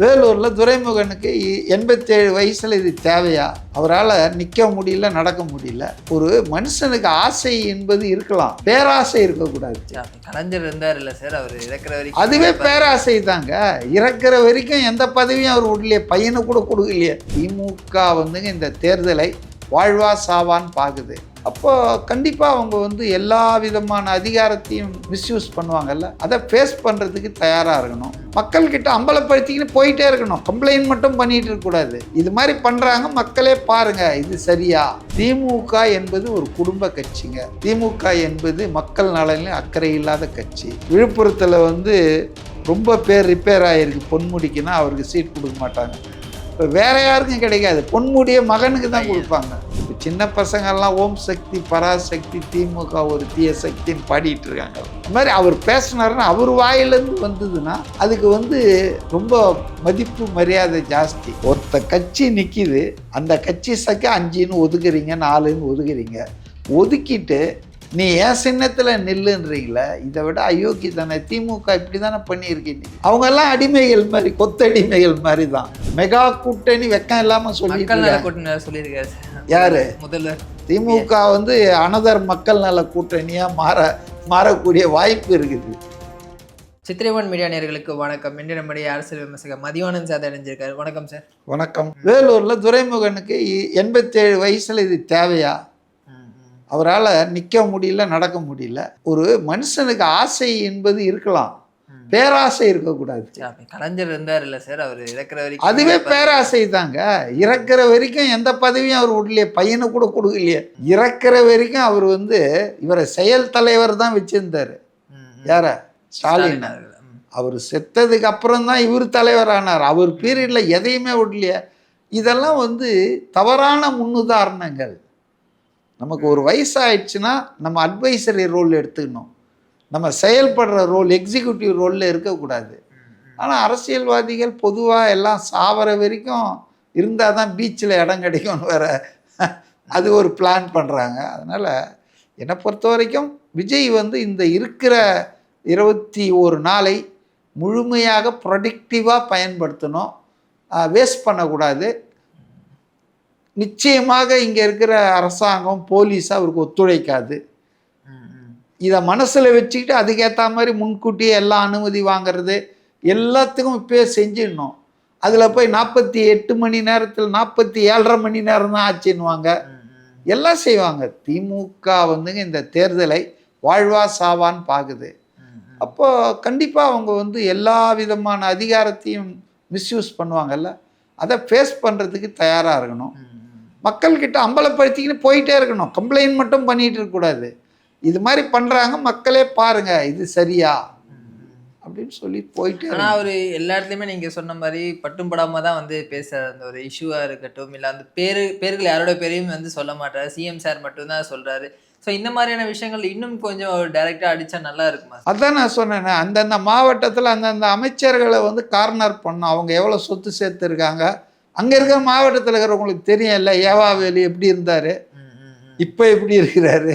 வேலூரில் துரைமுகனுக்கு 87 வயசில் இது தேவையா? அவரால் நிற்க முடியல, நடக்க முடியல. ஒரு மனுஷனுக்கு ஆசை என்பது இருக்கலாம், பேராசை இருக்கக்கூடாது. கலைஞர் இருந்தார் இல்லை சார், அவர் இறக்குற வரைக்கும் அதுவே பேராசை தாங்க. இறக்குற வரைக்கும் எந்த பதவியும் அவர் விடலையே, பையனு கூட கொடுக்கலையே. திமுக வந்துங்க இந்த தேர்தலை வாழ்வா சாவான்னு பார்க்குது. அப்போ கண்டிப்பாக அவங்க எல்லா விதமான அதிகாரத்தையும் மிஸ்யூஸ் பண்ணுவாங்கல்ல, அதை ஃபேஸ் பண்ணுறதுக்கு தயாராக இருக்கணும். மக்கள்கிட்ட அம்பலப்படுத்திக்கின்னு போயிட்டே இருக்கணும், கம்ப்ளைண்ட் மட்டும் பண்ணிகிட்டு இருக்கக்கூடாது. இது மாதிரி பண்ணுறாங்க, மக்களே பாருங்கள் இது சரியா. திமுக என்பது ஒரு குடும்ப கட்சிங்க. திமுக என்பது மக்கள் நலனில் அக்கறை இல்லாத கட்சி. விழுப்புரத்தில் ரொம்ப பேர் ரிப்பேர் ஆகிருக்கு, பொன்முடிக்குன்னா அவருக்கு சீட் கொடுக்க மாட்டாங்க. இப்போ வேற யாருக்கும் கிடைக்காது, பொன்முடிய மகனுக்கு தான் கொடுப்பாங்க. இப்போ சின்ன பசங்கள்லாம் ஓம் சக்தி பராசக்தி திமுக ஒரு தீய சக்தின்னு பாடிட்டு இருக்காங்க. அது மாதிரி அவர் பேசினாருன்னா அவர் வாயிலேருந்து வந்ததுன்னா அதுக்கு ரொம்ப மதிப்பு மரியாதை ஜாஸ்தி. ஒருத்த கட்சி நிற்கிது, அந்த கட்சி சக்க 5ன்னு ஒதுக்குறீங்க, 4ன்னு ஒதுக்குறீங்க. ஒதுக்கிட்டு நீ ஏன் சின்னத்தில் நில்லுன்றீங்களே, இதை விட அயோக்கி தானே. திமுக இப்படி தானே பண்ணியிருக்கீங்க. அவங்கெல்லாம் அடிமைகள் மாதிரி, கொத்தடிமைகள் மாதிரி தான். மெகா கூட்டணி வெக்கம் இல்லாமல் சொல்லியிருக்காரு யாரு முதல்வர். திமுக அனதர் மக்கள் நல கூட்டணியாக மாறக்கூடிய வாய்ப்பு இருக்குது. சித்திரைவன் மீடியா நேயர்களுக்கு வணக்கம். இன்று நம்முடைய அரசியல் விமர்சகர் மதிவானன் சார் அடைஞ்சிருக்காரு. வணக்கம் சார். வணக்கம். வேலூரில் துரைமுகனுக்கு 87 வயசில் இது தேவையா? அவரால் நிற்க முடியல, நடக்க முடியல. ஒரு மனுஷனுக்கு ஆசை என்பது இருக்கலாம், பேராசை இருக்கக்கூடாது. கலைஞர் இருந்தார் இல்லை சார், அவர் இறக்குற வரைக்கும் அதுவே பேராசை தாங்க. இறக்குற வரைக்கும் எந்த பதவியும் அவர் விடலையே, பையனு கூட கொடுக்கலையே. இறக்குற வரைக்கும் அவர் இவரை செயல் தலைவர் தான் வச்சிருந்தார். யார? ஸ்டாலின். அவர் செத்ததுக்கு அப்புறம் தான் இவர் தலைவர் ஆனார். அவர் பீரியடில் எதையுமே விடலையே. இதெல்லாம் தவறான முன்னுதாரணங்கள். நமக்கு ஒரு வயசாகிடுச்சுன்னா நம்ம அட்வைசரி ரோல் எடுத்துக்கணும், நம்ம செயல்படுற ரோல் எக்ஸிக்யூட்டிவ் ரோலில் இருக்கக்கூடாது. ஆனால் அரசியல்வாதிகள் பொதுவாக எல்லாம் சாவர வரைக்கும் இருந்தால் தான் பீச்சில் இடம் கிடைக்கும்னு வேற அது ஒரு பிளான் பண்ணுறாங்க. அதனால் என்னை பொறுத்த வரைக்கும் விஜய் இந்த இருக்கிற 21 நாளை முழுமையாக ப்ரொடக்டிவாக பயன்படுத்தணும், வேஸ்ட் பண்ணக்கூடாது. நிச்சயமாக இங்கே இருக்கிற அரசாங்கம் போலீஸ் அவருக்கு ஒத்துழைக்காது. இதை மனசில் வச்சுக்கிட்டு அதுக்கேற்ற மாதிரி முன்கூட்டியே எல்லாம் அனுமதி வாங்கிறது எல்லாத்துக்கும் இப்போயே செஞ்சிடணும். அதில் போய் 48 மணி நேரத்தில் 47.5 மணி நேரம் தான் ஆச்சுன்னுவாங்க, எல்லாம் செய்வாங்க. திமுக இந்த தேர்தலை வாழ்வா சாவான்னு பார்க்குது. அப்போ கண்டிப்பாக அவங்க எல்லா விதமான அதிகாரத்தையும் மிஸ்யூஸ் பண்ணுவாங்கல்ல, அதை ஃபேஸ் பண்ணுறதுக்கு தயாராக இருக்கணும். மக்கள்கிட்ட அம்பலப்படுத்திக்கின்னு போயிட்டே இருக்கணும், கம்ப்ளைண்ட் மட்டும் பண்ணிகிட்டு இருக்கக்கூடாது. இது மாதிரி பண்ணுறாங்க, மக்களே பாருங்கள் இது சரியா அப்படின்னு சொல்லி போயிட்டு. ஆனால் அவர் எல்லா இடத்துலையுமே நீங்கள் சொன்ன மாதிரி பட்டும் படாமல் தான் பேசுகிறார். அந்த ஒரு இஷ்யூவாக இருக்கட்டும், இல்லை அந்த பேர்கள் யாரோட பேரையும் சொல்ல மாட்டார், சிஎம் சார் மட்டும்தான் சொல்கிறாரு. ஸோ இந்த மாதிரியான விஷயங்கள் இன்னும் கொஞ்சம் அவர் டைரெக்டாக அடித்தா நல்லா இருக்குமா? அதான் நான் சொன்னேன், அந்தந்த மாவட்டத்தில் அந்தந்த அமைச்சர்களை கார்னர் பண்ணோம். அவங்க எவ்வளோ சொத்து சேர்த்துருக்காங்க, அங்கே இருக்கிற மாவட்டத்தில் இருக்கிறவங்களுக்கு தெரியும் இல்லை. ஏவாவேலு எப்படி இருந்தார், இப்போ எப்படி இருக்கிறாரு,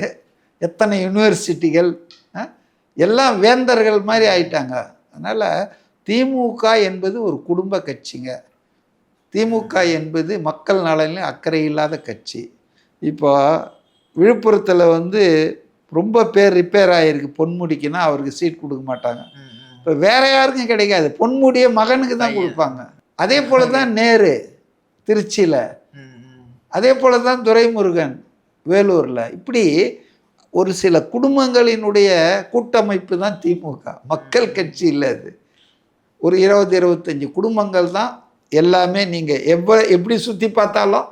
எத்தனை யூனிவர்சிட்டிகள், எல்லாம் வேந்தர்கள் மாதிரி ஆயிட்டாங்க. அதனால் திமுக என்பது ஒரு குடும்ப கட்சிங்க. திமுக என்பது மக்கள் நலனில் அக்கறை இல்லாத கட்சி. இப்போ விழுப்புரத்தில் ரொம்ப பேர் ரிப்பேர் ஆகிருக்கு, பொன்முடிக்குன்னா அவருக்கு சீட் கொடுக்க மாட்டாங்க. இப்போ வேற யாருக்கும் கிடைக்காது, பொன்முடிய மகனுக்கு தான் கொடுப்பாங்க. அதே போல தான் நேரு திருச்சியில், அதே போல தான் துரைமுருகன் வேலூரில். இப்படி ஒரு சில குடும்பங்களினுடைய கூட்டமைப்பு தான் திமுக, மக்கள் கட்சி இல்லை. அது ஒரு 20-25 குடும்பங்கள் தான் எல்லாமே. நீங்கள் எப்படி சுற்றி பார்த்தாலும்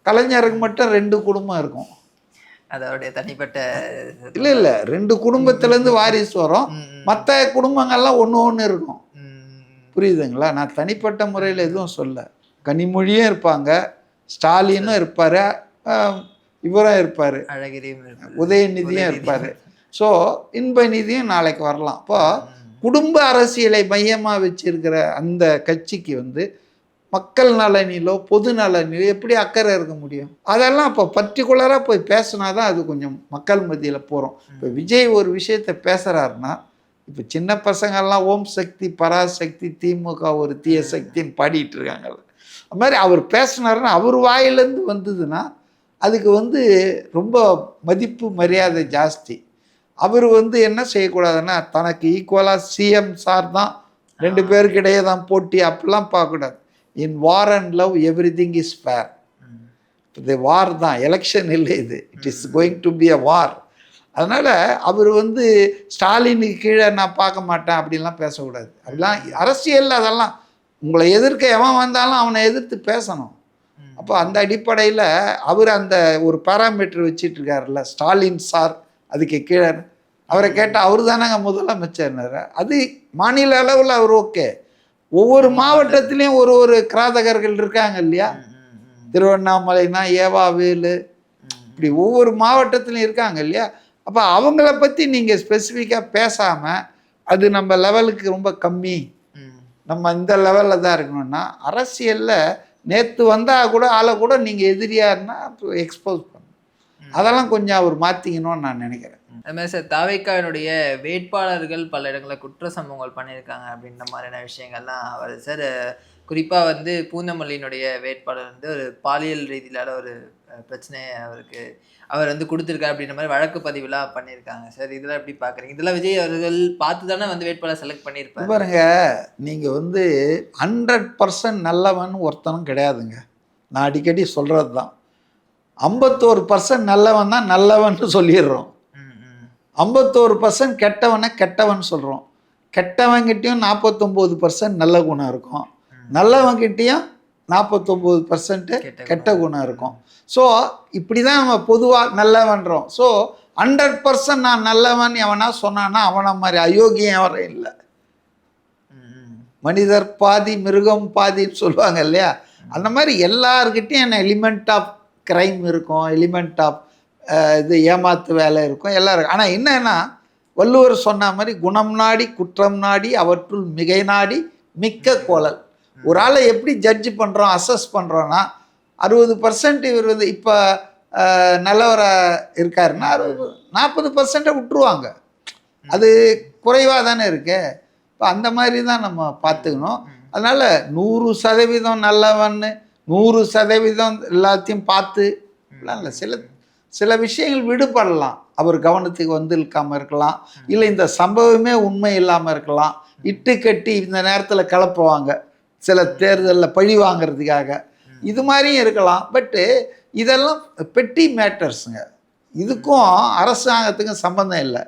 கலைஞருக்கு மட்டும் 2 குடும்பம் இருக்கும், அதோடைய தனிப்பட்ட இல்லை 2 குடும்பத்திலேருந்து வாரிசு வரும். மற்ற குடும்பங்கள்லாம் ஒன்று இருக்கும். புரியுதுங்களா? நான் தனிப்பட்ட முறையில் எதுவும் சொல்ல. கனிமொழியும் இருப்பாங்க, ஸ்டாலினும் இருப்பார், இவரும் இருப்பார், உதயநிதியும் இருப்பார். ஸோ இன்பநிதியும் நாளைக்கு வரலாம். இப்போ குடும்ப அரசியலை மையமாக வச்சிருக்கிற அந்த கட்சிக்கு மக்கள் நலனிலோ பொது நலனிலோ எப்படி அக்கறை இருக்க முடியும்? அதெல்லாம் இப்போ பர்டிகுலராக போய் பேசினா தான் அது கொஞ்சம் மக்கள் மத்தியில் போகிறோம். இப்போ விஜய் ஒரு விஷயத்தை பேசுகிறாருன்னா இப்போ சின்ன பசங்கள்லாம் ஓம் சக்தி பராசக்தி திமுக ஒரு தீய சக்தின்னு பாடிட்டு இருக்காங்கல்ல, அது மாதிரி அவர் பேசினாருன்னா அவர் வாயிலேருந்து வந்ததுன்னா அதுக்கு வந்து ரொம்ப மதிப்பு மரியாதை ஜாஸ்தி. அவர் வந்து என்ன செய்யக்கூடாதுன்னா தனக்கு ஈக்குவலாக சிஎம் சார் தான் 2 பேருக்கு இடையே தான் போட்டி அப்படிலாம் பார்க்கக்கூடாது. In war and love everything is fair. இது வார் தான், எலெக்ஷன் இல்லை, இது it is going to be a war. அதனால் அவர் வந்து ஸ்டாலினுக்கு கீழே நான் பார்க்க மாட்டேன் அப்படின்லாம் பேசக்கூடாது. அப்படிலாம் அரசியலில் அதெல்லாம் உங்களை எதிர்க்க எவன் வந்தாலும் அவனை எதிர்த்து பேசணும். அப்போ அந்த அடிப்படையில் அவர் அந்த ஒரு பாராமீட்டர் வச்சிட்டு இருக்காருல்ல, ஸ்டாலின் சார் அதுக்கு கீழே அவரை கேட்டால் அவர் தானேங்க முதலமைச்சர்னார். அது மாநில அளவில் அவர் ஓகே. ஒவ்வொரு மாவட்டத்திலையும் ஒரு ஒரு கிராதகர்கள் இருக்காங்க இல்லையா, திருவண்ணாமலைனா ஏவாவேலு, இப்படி ஒவ்வொரு மாவட்டத்திலையும் இருக்காங்க இல்லையா. அப்போ அவங்கள பற்றி நீங்கள் ஸ்பெசிஃபிக்காக பேசாமல் அது நம்ம லெவலுக்கு ரொம்ப கம்மி, நம்ம இந்த லெவலில் தான் இருக்கணும்னா அரசியலில் நேற்று வந்தால் கூட ஆளை கூட நீங்கள் எதிரியாருன்னா எக்ஸ்போஸ் பண்ணணும். அதெல்லாம் கொஞ்சம் அவர் மாற்றிக்கணும்னு நான் நினைக்கிறேன். அதுமாதிரி சார் தாவேக்காவினுடைய வேட்பாளர்கள் பல இடங்களில் குற்ற சம்பவங்கள் பண்ணியிருக்காங்க அப்படின்ற மாதிரியான விஷயங்கள்லாம் வருது சார். குறிப்பாக வந்து பூந்தமல்லியினுடைய வேட்பாளர் வந்து ஒரு பாலியல் ரீதியிலான ஒரு பிரச்சனையை அவர் வந்து கொடுத்துருக்காரு அப்படின்ற மாதிரி வழக்கு பதிவுலாம் பண்ணியிருக்காங்க சார். இதெல்லாம் எப்படி பார்க்குறீங்க? இதெல்லாம் விஜய் அவர்கள் பார்த்து தானே வந்து வேட்பாளர் செலக்ட் பண்ணியிருப்பாங்க. பாருங்க, நீங்கள் வந்து 100% நல்லவன் ஒருத்தனும் கிடையாதுங்க. நான் அடிக்கடி சொல்கிறது தான், 51% நல்லவன் தான் நல்லவன் சொல்லிடுறோம், 51% கெட்டவனை கெட்டவன் சொல்கிறோம். கெட்டவன்கிட்டையும் 49% நல்ல குணம் இருக்கும், நல்லவன்கிட்டையும் 49% கெட்ட குணம் இருக்கும். ஸோ இப்படி தான் நம்ம பொதுவாக நல்லவன்றோம். ஸோ 100% நான் நல்லவன் எவனா சொன்னான்னா அவனை மாதிரி அயோக்கியம் எவரும் இல்லை. மனிதர் பாதி மிருகம் பாதின்னு சொல்லுவாங்க இல்லையா, அந்த மாதிரி எல்லாருக்கிட்டையும் என்ன எலிமெண்ட் ஆஃப் க்ரைம் இருக்கும், எலிமெண்ட் ஆஃப் இது ஏமாத்து வேலை இருக்கும், எல்லாருக்கும். ஆனால் என்னன்னா வள்ளுவர் சொன்ன மாதிரி குணம் நாடி குற்றம் நாடி அவற்றுள் மிகை நாடி மிக்க கோளல். ஒரு ஆளை எப்படி ஜட்ஜ் பண்ணுறோம், அசஸ் பண்ணுறோன்னா 60% இவர் வந்து இப்போ நல்லவராக இருக்காருன்னா 40% விட்டுருவாங்க. அது குறைவாக தானே இருக்கு. இப்போ அந்த மாதிரி தான் நம்ம பார்த்துக்கணும். அதனால் 100% நல்லவன்னு 100% எல்லாத்தையும் பார்த்து இல்லை. சில விஷயங்கள் விடுபடலாம், அவர் கவனத்துக்கு வந்து இருக்காமல் இருக்கலாம், இல்லை இந்த சம்பவமே உண்மை இல்லாமல் இருக்கலாம், இட்டு கட்டி இந்த நேரத்தில் கிளப்புவாங்க சில தேர்தலில் பழி வாங்கிறதுக்காக, இது மாதிரியும் இருக்கலாம். பட்டு இதெல்லாம் பெட்டி மேட்டர்ஸுங்க, இதுக்கும் அரசாங்கத்துக்கும் சம்மந்தம் இல்லை.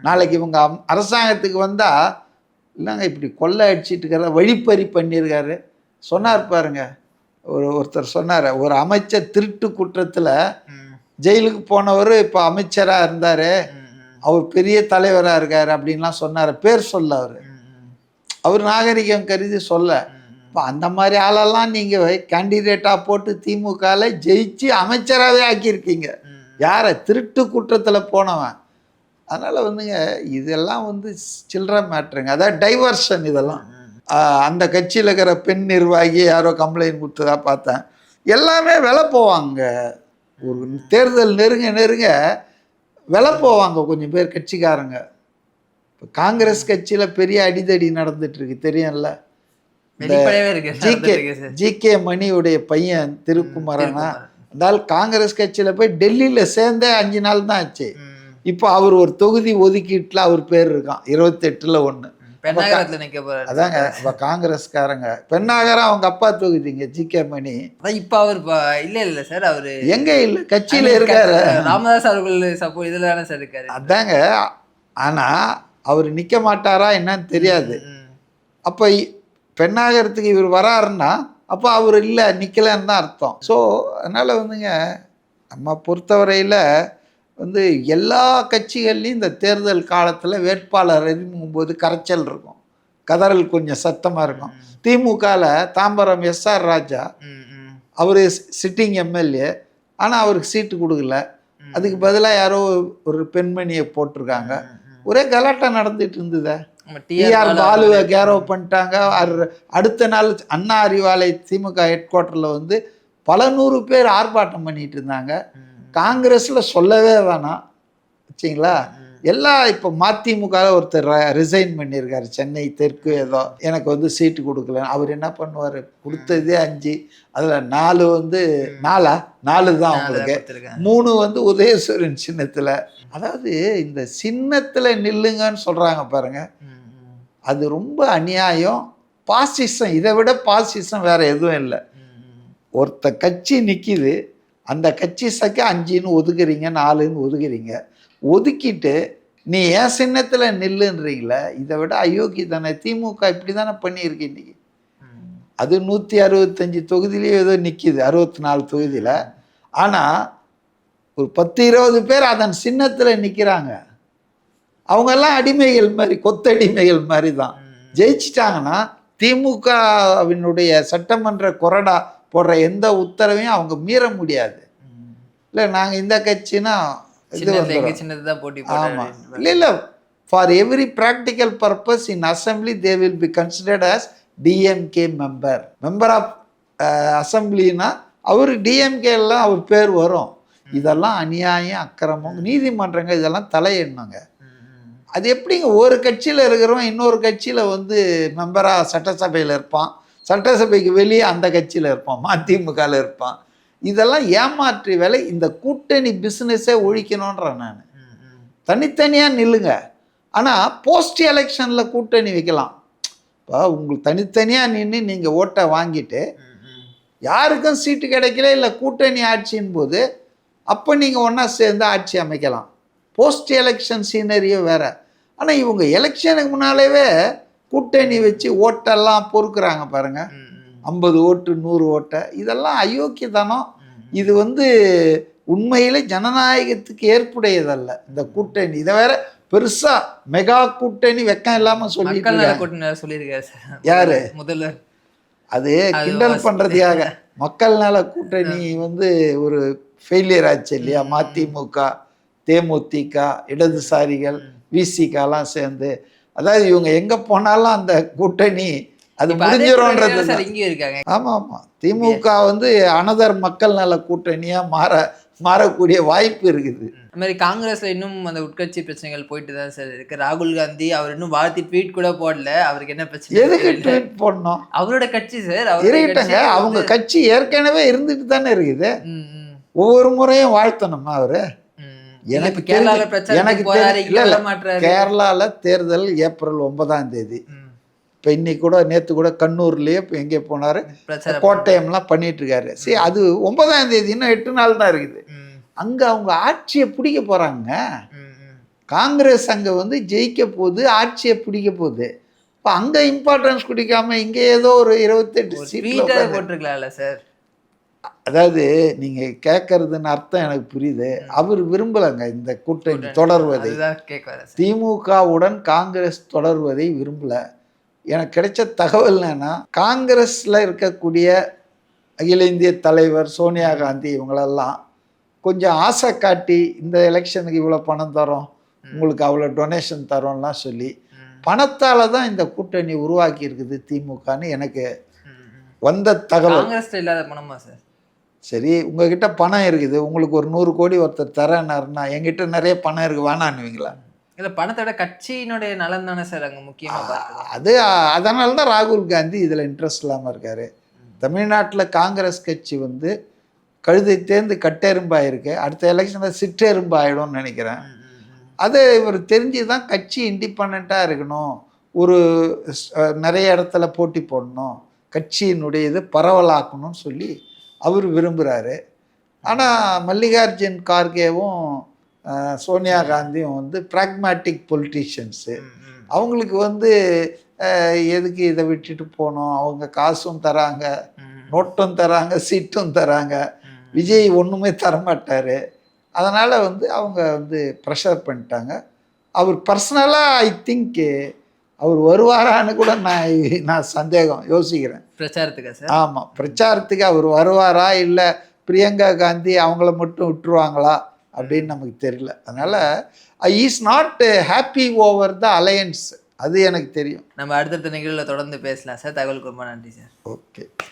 நாளைக்கு இவங்க அரசாங்கத்துக்கு வந்தால் இல்லைங்க இப்படி கொள்ளை அடிச்சிட்டு இருக்கிற வழிப்பறி பண்ணியிருக்காரு சொன்னார் பாருங்க. ஒருத்தர் சொன்னார், ஒரு அமைச்சர் திருட்டு குற்றத்தில் ஜெயிலுக்கு போனவர் இப்போ அமைச்சராக இருந்தார், அவர் பெரிய தலைவராக இருக்கார் அப்படின்லாம் சொன்னார். பேர் சொல்ல அவர் நாகரிகம் கருதி சொல்ல. இப்போ அந்த மாதிரி ஆளெல்லாம் நீங்கள் கேண்டிடேட்டாக போட்டு திமுகவில் ஜெயிச்சு அமைச்சராகவே ஆக்கியிருக்கீங்க. யாரை? திருட்டு குற்றத்தில் போனவன். அதனால் வந்துங்க இதெல்லாம் வந்து சில்லற மேட்ருங்க, அதாவது டைவர்ஷன். இதெல்லாம் அந்த கட்சியில் இருக்கிற பெண் நிர்வாகி யாரோ கம்ப்ளைண்ட் கொடுத்ததா பார்த்தேன். எல்லாமே விலை போவாங்க. ஒரு தேர்தல் நெருங்க விலை போவாங்க கொஞ்சம் பேர் கட்சிக்காரங்க. இப்போ காங்கிரஸ் கட்சியில் பெரிய அடிதடி நடந்துட்டுருக்கு தெரியும்ல. ஜிகே மணியுடைய பையன் திருக்குமரனா இருந்தால் காங்கிரஸ் கட்சியில் போய் டெல்லியில் சேர்ந்தே 5 நாள் தான் ஆச்சு. இப்போ அவர் ஒரு தொகுதி ஒதுக்கீட்டில் அவர் பேர் இருக்கான் 28ல் 1. அதாங்க இப்போ காங்கிரஸ்காரங்க பெண்ணாகரம் அவங்க அப்பா தொகுதிங்க ஜிகே மணி. இப்போ அவர் இல்லை சார், அவர் எங்கே இல்லை கட்சியில் இருக்காரு, ராமதாஸ் அவர்கள் இதில் தானே சார் இருக்காரு. அதாங்க. ஆனால் அவர் நிற்க மாட்டாரா என்னன்னு தெரியாது. அப்போ பெண்ணாகரத்துக்கு இவர் வராருன்னா அப்போ அவர் இல்லை நிற்கலன்னு தான் அர்த்தம். ஸோ அதனால் வந்துங்க நம்ம பொறுத்தவரையில் வந்து எல்லா கட்சிகள்லையும் இந்த தேர்தல் காலத்தில் வேட்பாளர் அறிமுகும்போது கரைச்சல் இருக்கும், கதறல் கொஞ்சம் சத்தமாக இருக்கும். திமுகவில் தாம்பரம் எஸ்ஆர் ராஜா அவர் சிட்டிங் எம்எல்ஏ, ஆனால் அவருக்கு சீட்டு கொடுக்கல, அதுக்கு பதிலாக யாரோ ஒரு பெண்மணியை போட்டிருக்காங்க. ஒரே கலாட்டா நடந்துட்டு இருந்தது. டிஆர் பாலுவை கேரோ பண்ணிட்டாங்க. அடுத்த நாள் அண்ணா அறிவாலய திமுக ஹெட் குவார்ட்டரில் வந்து பல 100 பேர் ஆர்ப்பாட்டம் பண்ணிட்டு இருந்தாங்க. காங்கிரஸில் சொல்லவே வேணாம் வச்சிங்களா. எல்லாம் இப்போ மதிமுக ஒருத்தர் ரிசைன் பண்ணியிருக்காரு, சென்னை தெற்கு ஏதோ, எனக்கு வந்து சீட்டு கொடுக்கல. அவர் என்ன பண்ணுவார், கொடுத்ததே 5, அதில் 4 வந்து 4 தான் அவங்களுக்கு, 3 வந்து உதயசூரியன் சின்னத்தில். அதாவது இந்த சின்னத்தில் நில்லுங்கன்னு சொல்கிறாங்க பாருங்க, அது ரொம்ப அநியாயம். பாசிசம், இதை விட பாசிசம் வேற எதுவும் இல்லை. ஒருத்த கட்சி நிற்கிது, அந்த கட்சி சக்க 5ன்னு ஒதுக்குறீங்க, 4ன்னு ஒதுக்குறீங்க, ஒதுக்கிட்டு நீ ஏன் சின்னத்தில் நில்லுன்றீங்களே, இதை விட அயோக்கி தானே. திமுக இப்படி தானே பண்ணியிருக்கு இன்னைக்கு. அது 165 தொகுதியிலேயே ஏதோ நிற்கிது, 64 தொகுதியில். ஆனால் ஒரு 10-20 பேர் அதன் சின்னத்தில் நிற்கிறாங்க. அவங்கெல்லாம் அடிமைகள் மாதிரி, கொத்தடிமைகள் மாதிரி தான். ஜெயிச்சிட்டாங்கன்னா திமுகவினுடைய சட்டமன்ற கொறடா போடுற எந்த உத்தரவையும் அவங்க மீற முடியாது. இல்லை நாங்கள் இந்த கட்சினா இது ஆமாம், இல்லை இல்லை, for every practical purpose in assembly they will be considered as DMK member of அசம்பிளினா அவர் டிஎம்கேலாம் அவர் பேர் வரும். இதெல்லாம் அநியாயம், அக்கிரமம். நீதிமன்றங்கள் இதெல்லாம் தலையிடணுங்க. அது எப்படிங்க ஒரு கட்சியில் இருக்கிறவன் இன்னொரு கட்சியில் வந்து மெம்பராக சட்டசபையில் இருப்பான், சட்டசபைக்கு வெளியே அந்த கட்சியில் இருப்பான், மதிமுகவில் இருப்பான். இதெல்லாம் ஏமாற்றி வேலை. இந்த கூட்டணி பிஸ்னஸே ஒழிக்கணுன்றேன் நான். தனித்தனியாக நில்லுங்க, ஆனால் போஸ்ட் எலெக்ஷனில் கூட்டணி வைக்கலாம். இப்போ உங்களுக்கு தனித்தனியாக நின்று நீங்கள் ஓட்டை வாங்கிட்டு யாருக்கும் சீட்டு கிடைக்கல, இல்லை கூட்டணி ஆட்சியின் போது அப்போ நீங்கள் ஒன்றா சேர்ந்து ஆட்சி அமைக்கலாம். போஸ்ட் எலெக்ஷன் சீனரியோ வேறு. ஆனால் இவங்க எலெக்ஷனுக்கு முன்னாலேவே கூட்டணி வச்சு ஓட்டெல்லாம் பொறுக்குறாங்க பாருங்கள், 50 ஓட்டு 100 ஓட்டை. இதெல்லாம் அயோக்கியதானம். இது வந்து உண்மையிலே ஜனநாயகத்துக்கு ஏற்புடையதல்ல இந்த கூட்டணி. இதை வேற பெருசா மெகா கூட்டணி வெக்கம் இல்லாமல் சொல்லியிருக்காரு. யாரு முதல்ல? அது கிண்டல் பண்ணுறதுக்காக. மக்கள் நல கூட்டணி வந்து ஒரு ஃபெயிலியர் ஆச்சு இல்லையா? மதிமுக, தேமுதிக, இடதுசாரிகள், விசிகாலாம் சேர்ந்து. அதாவது இவங்க எங்கே போனாலும் அந்த கூட்டணி அது முடிஞ்சிடும்ன்றது. ஆமாம் ஆமாம், திமுக வந்து அனதர் மக்கள் நல கூட்டணியாக மாறக்கூடிய வாய்ப்பு இருக்குது. அது மாதிரி காங்கிரஸ்ல இன்னும் அந்த உட்கட்சி பிரச்சனைகள் போயிட்டு தான் சார் இருக்கு. ராகுல் காந்தி அவர் இன்னும் வாழ்த்தி ட்வீட் கூட போடல. அவருக்கு என்ன பிரச்சனை? எதுக்கு ட்வீட் போடணும்? அவரோட கட்சி சார். இருக்கட்டங்க, அவங்க கட்சி ஏற்கனவே இருந்துட்டு தானே இருக்குது. ஒவ்வொரு முறையும் வாழ்த்தணுமா அவரு? எனக்கு கேரளால தேர்தல் ஏப்ரல் 9ஆம் தேதி. இப்போ இன்னைக்கு கூட நேற்று கூட கண்ணூர்லேயே இப்போ எங்கே போனார், கோட்டயம்லாம் பண்ணிட்டு இருக்காரு. சரி, அது 9ஆம் தேதி, இன்னும் 8 நாள் தான் இருக்குது. அங்கே அவங்க ஆட்சியை பிடிக்க போகிறாங்க. காங்கிரஸ் அங்கே வந்து ஜெயிக்க போகுது, ஆட்சியை பிடிக்க போகுது. இப்போ அங்கே இம்பார்ட்டன்ஸ் கொடுக்காம இங்கே ஏதோ ஒரு 28 சீட் போட்டிருக்கலாம்ல சார். அதாவது நீங்கள் கேட்கறதுன்னு அர்த்தம் எனக்கு புரியுது. அவர் விரும்பலைங்க இந்த கூட்டணி தொடர்வதை. திமுகவுடன் காங்கிரஸ் தொடர்வதை விரும்பலை. எனக்கு கிடைச்ச தகவல் என்னன்னா, காங்கிரஸில் இருக்கக்கூடிய அகில இந்திய தலைவர் சோனியா காந்தி இவங்களெல்லாம் கொஞ்சம் ஆசை காட்டி இந்த எலெக்ஷனுக்கு இவ்வளோ பணம் தரோம், உங்களுக்கு அவ்வளோ டொனேஷன் தரோம்லாம் சொல்லி பணத்தால் தான் இந்த கூட்டணி உருவாக்கி இருக்குது திமுகன்னு எனக்கு வந்த தகவல். காங்கிரஸ் இல்லாத பணமா சார்? சரி, உங்ககிட்ட பணம் இருக்குது, உங்களுக்கு ஒரு 100 கோடி ஒருத்தர் தரேன்னாருன்னா என்கிட்ட நிறைய பணம் இருக்குது வேணான்னுவீங்களா? இல்லை, பணத்தோட கட்சியினுடைய நலன் தானே சார் அங்கே முக்கியமாக. அது அதனால தான் ராகுல் காந்தி இதில் இன்ட்ரெஸ்ட் இல்லாமல் இருக்கார். தமிழ்நாட்டில் காங்கிரஸ் கட்சி வந்து கழுதை தேர்ந்து கட்டெரும்பாயிருக்கு, அடுத்த எலெக்ஷனில் சிற்றெரும்பு ஆகிடும்னு நினைக்கிறேன். அது இவர் தெரிஞ்சு தான் கட்சி இண்டிபெண்ட்டாக இருக்கணும், ஒரு நிறைய இடத்துல போட்டி போடணும், கட்சியினுடைய இது பரவலாக்கணும்னு சொல்லி அவர் விரும்புகிறாரு. ஆனால் மல்லிகார்ஜுன் கார்கேவும் சோனியா காந்தியும் வந்து ப்ராக்மேட்டிக் பொலிட்டீஷியன்ஸு. அவங்களுக்கு வந்து எதுக்கு இதை விட்டுட்டு போகணும், அவங்க காசும் தராங்க, நோட்டும் தராங்க, சீட்டும் தராங்க, விஜய் ஒன்றுமே தரமாட்டார். அதனால் வந்து அவங்க வந்து ப்ரெஷர் பண்ணிட்டாங்க. அவர் பர்சனலாக ஐ திங்க் அவர் வருவாரான்னு கூட நான் சந்தேகம் யோசிக்கிறேன். பிரச்சாரத்துக்கு சார்? ஆமாம், பிரச்சாரத்துக்கு அவர் வருவாரா, இல்லை பிரியங்கா காந்தி அவங்கள மட்டும் விட்டுருவாங்களா அப்படின்னு நமக்கு தெரியல. அதனால் is not happy over the alliance, அது எனக்கு தெரியும். நம்ம அடுத்தடுத்த நிகழ்வில் தொடர்ந்து பேசலாம் சார். தகவலுக்கு ரொம்ப நன்றி சார். ஓகே.